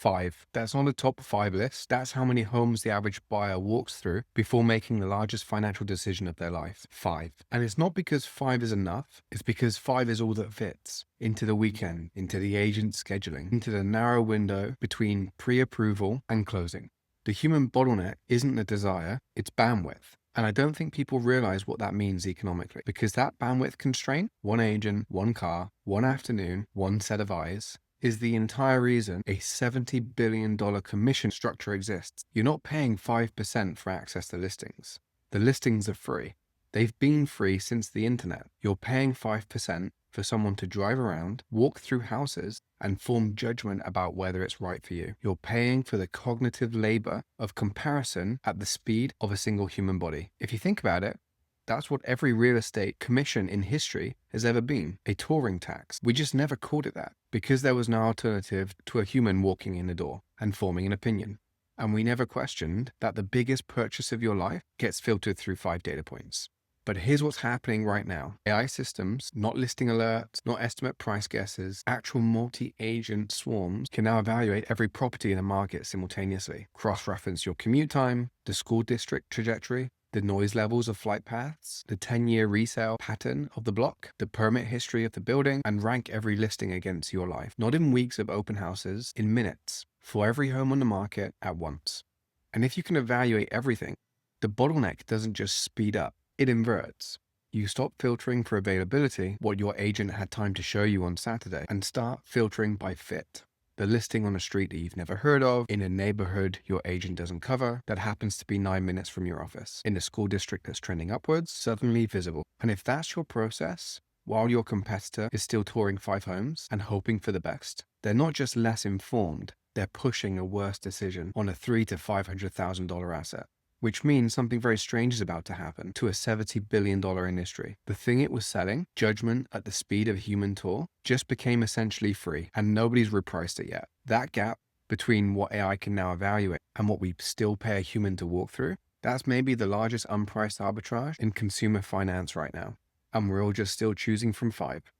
5. That's on the top 5 list. That's how many homes the average buyer walks through before making the largest financial decision of their life. 5. And it's not because 5 is enough, it's because 5 is all that fits into the weekend, into the agent scheduling, into the narrow window between pre-approval and closing. The human bottleneck isn't the desire, it's bandwidth. And I don't think people realize what that means economically, because that bandwidth constraint, one agent, one car, one afternoon, one set of eyes, is the entire reason a $70 billion commission structure exists. You're not paying 5% for access to listings. The listings are free. They've been free since the internet. You're paying 5% for someone to drive around, walk through houses, and form judgment about whether it's right for you. You're paying for the cognitive labor of comparison at the speed of a single human body. If you think about it, that's what every real estate commission in history has ever been, a touring tax. We just never called it that because there was no alternative to a human walking in the door and forming an opinion. And we never questioned that the biggest purchase of your life gets filtered through 5 data points. But here's what's happening right now. AI systems, not listing alerts, not estimate price guesses, actual multi-agent swarms can now evaluate every property in a market simultaneously, cross-reference your commute time, the school district trajectory, the noise levels of flight paths, the 10-year resale pattern of the block, the permit history of the building, and rank every listing against your life. Not in weeks of open houses, in minutes, for every home on the market at once. And if you can evaluate everything, the bottleneck doesn't just speed up, it inverts. You stop filtering for availability, what your agent had time to show you on Saturday, and start filtering by fit. The listing on a street that you've never heard of, in a neighborhood your agent doesn't cover, that happens to be 9 minutes from your office, in a school district that's trending upwards, suddenly visible. And if that's your process, while your competitor is still touring 5 homes and hoping for the best, they're not just less informed, they're pushing a worse decision on a $300,000 to $500,000 asset. Which means something very strange is about to happen to a $70 billion industry. The thing it was selling, judgment at the speed of human tour, just became essentially free, and nobody's repriced it yet. That gap between what AI can now evaluate and what we still pay a human to walk through, that's maybe the largest unpriced arbitrage in consumer finance right now. And we're all just still choosing from 5.